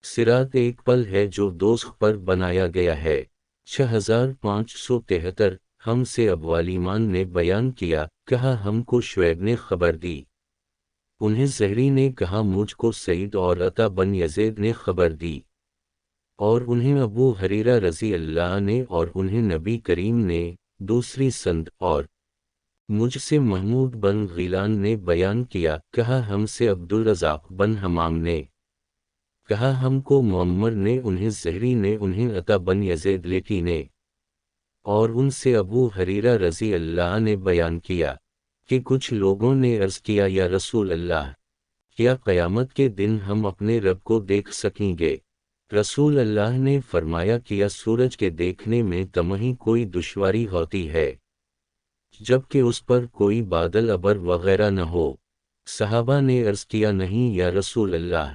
सिरात एक पल है जो दोज़ख पर बनाया गया है। 6573। हमसे अब्वालीमान ने बयान किया, कहा हमको शुएब ने खबर दी। उन्हें ज़हरी ने कहा मुझको सईद और अता बन यज़ीद ने खबर दी। और उन्हें अबू हरीरा रज़ी अल्लाह ने और उन्हें नबी करीम ने दूसरी संद और मुझसे महमूद बन ग़ीलान ने बयान किया, कहा हमसे अब्दुल रज़ाक़ बन हमाम ने कहा हमको मुअम्मर ने उन्हें ज़हरी ने उन्हें अता बन यज़ीद लेटी ने और उनसे अबू हरीरा रज़ी अल्लाह ने बयान किया कि कुछ लोगों ने अर्ज़ किया, या रसूल अल्लाह, क्या क़यामत के दिन हम अपने रब को देख सकेंगे? रसूल अल्लाह ने फरमाया कि या सूरज के देखने में तमही कोई दुश्वारी होती है जबकि उस पर कोई बादल अबर वगैरह न हो। सहाबा ने अर्ज़ किया, नहीं या रसूल अल्लाह।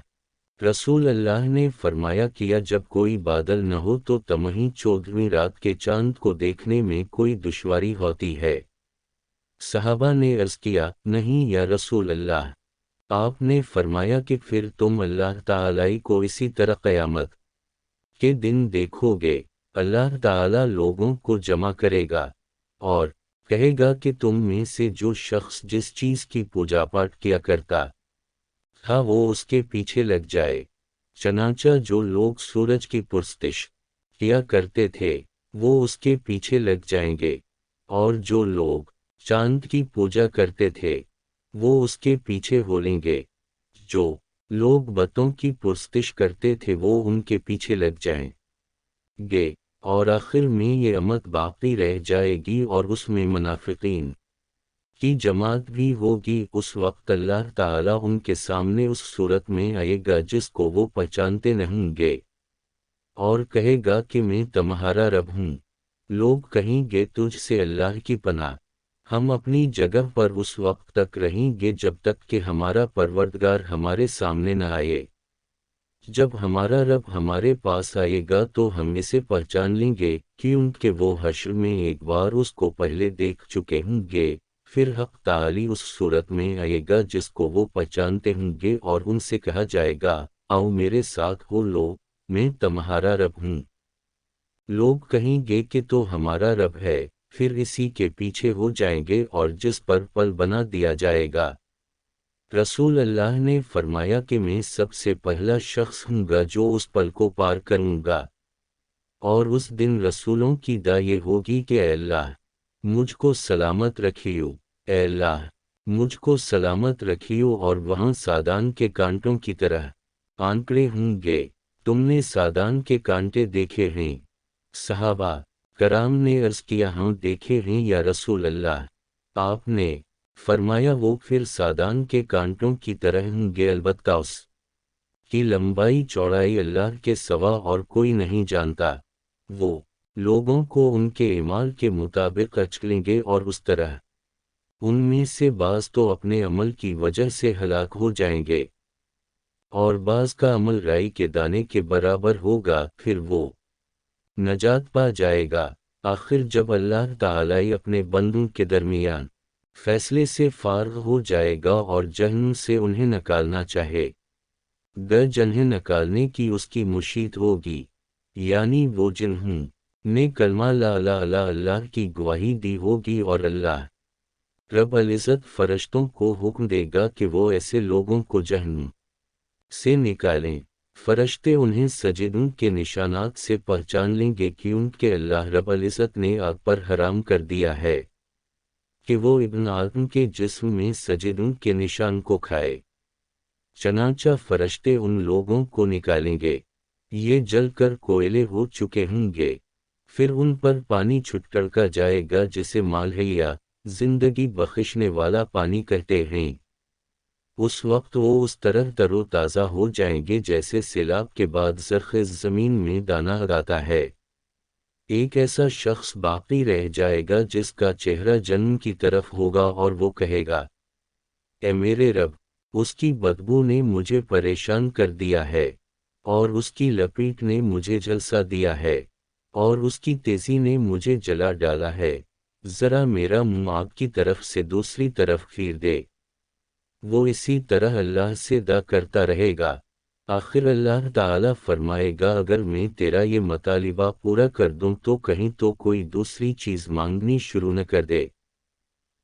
रसूल अल्लाह ने फरमाया किया जब कोई बादल न हो तो तमही 14वीं रात के चांद को देखने में कोई दुश्वारी होती है। सहाबा ने अर्ज़ किया, नहीं या रसूल अल्लाह। आपने फरमाया कि फिर तुम अल्लाह ताला को इसी तरह क़यामत के दिन देखोगे। अल्लाह ताला लोगों को जमा करेगा और कहेगा कि तुम में से जो शख्स जिस चीज़ की पूजा पाठ किया करता था वो उसके पीछे लग जाए। चनाचा जो लोग सूरज की पुरस्तिश किया करते थे वो उसके पीछे लग जाएंगे, और जो लोग चांद की पूजा करते थे वो उसके पीछे हो लेंगे। जो लोग बतों की पुरस्तिश करते थे वो उनके पीछे लग जाएंगे, और आखिर में ये अमत बाकी रह जाएगी और उसमें मुनाफिकीन की जमात भी होगी। उस वक्त अल्लाह ताला उनके सामने उस सूरत में आएगा जिसको वो पहचानते नहीं होंगे और कहेगा कि मैं तुम्हारा रब हूँ। लोग कहेंगे तुझसे अल्लाह की पनाह, हम अपनी जगह पर उस वक्त तक रहेंगे जब तक कि हमारा परवरदिगार हमारे सामने न आए। जब हमारा रब हमारे पास आएगा तो हम इसे पहचान लेंगे क्योंकि वो हश्र में एक बार उसको पहले देख चुके होंगे। फिर हक़ ताली उस सूरत में आएगा जिसको वो पहचानते होंगे और उनसे कहा जाएगा, आओ मेरे साथ हो लो, मैं तुम्हारा रब हूँ। लोग कहेंगे कि तो हमारा रब है, फिर इसी के पीछे हो जाएंगे और जिस पर पल बना दिया जाएगा। रसूल अल्लाह ने फरमाया कि मैं सबसे पहला शख्स हूँगा जो उस पल को पार करूँगा। और उस दिन रसूलों की दा ये होगी कि ऐ अल्लाह मुझको सलामत रखियो, ऐ अल्लाह मुझको सलामत रखियो। और वहाँ सादान के कांटों की तरह आंकड़े होंगे। तुमने सादान के कांटे देखे हैं? सहाबा कराम ने अर्ज़ किया, हाँ देखे हैं या रसूल अल्लाह। आपने फरमाया वो फिर सादान के कांटों की तरह होंगे, अलबत्ता उस की लंबाई चौड़ाई अल्लाह के सिवा और कोई नहीं जानता। वो लोगों को उनके ईमाल के मुताबिक अचलेंगे और उस तरह उनमें से बाज़ तो अपने अमल की वजह से हलाक हो जाएंगे और बाज़ का अमल राई के दाने के बराबर होगा, फिर वो नजात पा जाएगा। आखिर जब अल्लाह ताला अपने बंदों के दरमियान फैसले से फारग हो जाएगा और जहन्नुम से उन्हें निकालना चाहे जिन्हें निकालने की उसकी मुशीत होगी, यानी वो जिन्होंने कलमा ला इलाहा इल्लल्लाह अल्लाह की गवाही दी होगी, और अल्लाह रब्बुल इज़्ज़त फरिश्तों को हुक्म देगा कि वो ऐसे लोगों को जहन्नुम से निकालें। फरिश्ते उन्हें सजदों के निशानात से पहचान लेंगे क्योंकि अल्लाह रब्बुल इज़्ज़त ने आग पर हराम कर दिया है कि वो इब्न आदम के जिस्म में सजदों के निशान को खाए। चनाचा फरिश्ते उन लोगों को निकालेंगे, ये जल कर कोयले हो चुके होंगे। फिर उन पर पानी छुटकड़का जाएगा जिसे मालहैया, जिंदगी बख्शने वाला पानी कहते हैं। उस वक्त वो उस तरह तरोताज़ा हो जाएंगे जैसे सैलाब के बाद ज़रख़ेज़ ज़मीन में दाना उगाता है। एक ऐसा शख्स बाकी रह जाएगा जिसका चेहरा जन्म की तरफ होगा और वो कहेगा, ए मेरे रब, उसकी बदबू ने मुझे परेशान कर दिया है और उसकी लपेट ने मुझे झलसा दिया है और उसकी तेज़ी ने मुझे जला डाला है। ज़रा मेरा मुँह आग की तरफ से दूसरी तरफ फेर दे। वो इसी तरह अल्लाह से दा करता रहेगा। آخر اللہ تعالیٰ فرمائے گا اگر میں تیرا یہ مطالبہ پورا کر دوں تو کہیں تو کوئی دوسری چیز مانگنی شروع نہ کر دے۔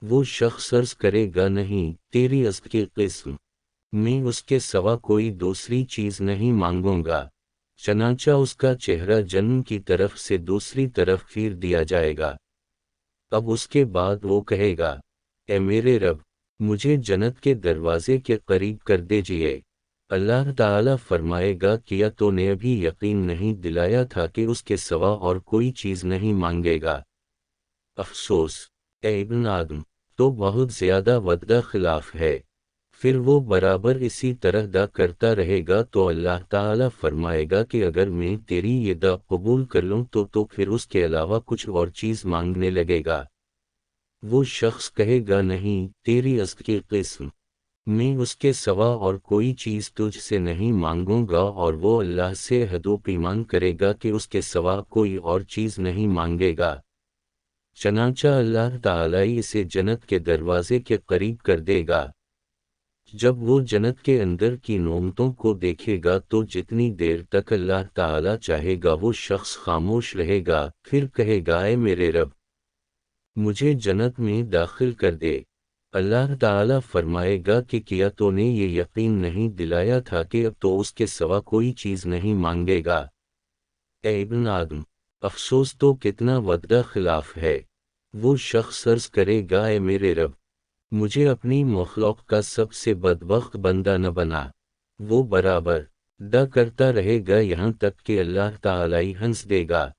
وہ شخص عرض کرے گا نہیں، تیری عزت کی قسم، میں اس کے سوا کوئی دوسری چیز نہیں مانگوں گا۔ چنانچہ اس کا چہرہ جنم کی طرف سے دوسری طرف پھیر دیا جائے گا۔ اب اس کے بعد وہ کہے گا، اے میرے رب، مجھے جنت کے دروازے کے قریب کر دیجئے۔ اللہ تعالیٰ فرمائے گا کیا تو نے ابھی یقین نہیں دلایا تھا کہ اس کے سوا اور کوئی چیز نہیں مانگے گا؟ افسوس، اے ابن آدم، تو بہت زیادہ وعدہ خلاف ہے۔ پھر وہ برابر اسی طرح دا کرتا رہے گا تو اللہ تعالیٰ فرمائے گا کہ اگر میں تیری یہ دا قبول کر لوں تو پھر اس کے علاوہ کچھ اور چیز مانگنے لگے گا۔ وہ شخص کہے گا نہیں، تیری عزت کی قسم، میں اس کے سوا اور کوئی چیز تجھ سے نہیں مانگوں گا، اور وہ اللہ سے عہد و پیمان کرے گا کہ اس کے سوا کوئی اور چیز نہیں مانگے گا۔ چنانچہ اللہ تعالیٰ اسے جنت کے دروازے کے قریب کر دے گا۔ جب وہ جنت کے اندر کی نعمتوں کو دیکھے گا تو جتنی دیر تک اللہ تعالیٰ چاہے گا وہ شخص خاموش رہے گا، پھر کہے گا، اے میرے رب، مجھے جنت میں داخل کر دے۔ اللہ تعالیٰ فرمائے گا کہ کیا تو نے یہ یقین نہیں دلایا تھا کہ اب تو اس کے سوا کوئی چیز نہیں مانگے گا؟ اے ابن آدم، افسوس تو کتنا وعدہ خلاف ہے۔ وہ شخص عرض کرے گا، اے میرے رب، مجھے اپنی مخلوق کا سب سے بدبخت بندہ نہ بنا۔ وہ برابر دا کرتا رہے گا یہاں تک کہ اللہ تعالیٰ ہنس دے گا۔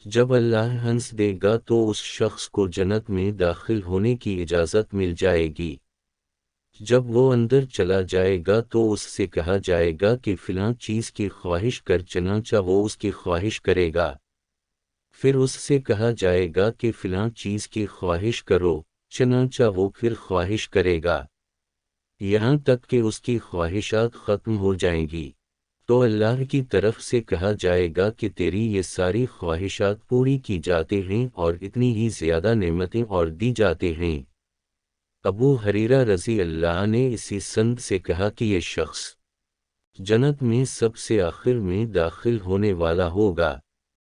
جب اللہ ہنس دے گا تو اس شخص کو جنت میں داخل ہونے کی اجازت مل جائے گی۔ جب وہ اندر چلا جائے گا تو اس سے کہا جائے گا کہ فلاں چیز کی خواہش کر، چنانچہ وہ اس کی خواہش کرے گا۔ پھر اس سے کہا جائے گا کہ فلاں چیز کی خواہش کرو، چنانچہ وہ پھر خواہش کرے گا، یہاں تک کہ اس کی خواہشات ختم ہو جائیں گی۔ تو اللہ کی طرف سے کہا جائے گا کہ تیری یہ ساری خواہشات پوری کی جاتے ہیں اور اتنی ہی زیادہ نعمتیں اور دی جاتے ہیں۔ ابو ہریرہ رضی اللہ نے اسی سند سے کہا کہ یہ شخص جنت میں سب سے آخر میں داخل ہونے والا ہوگا۔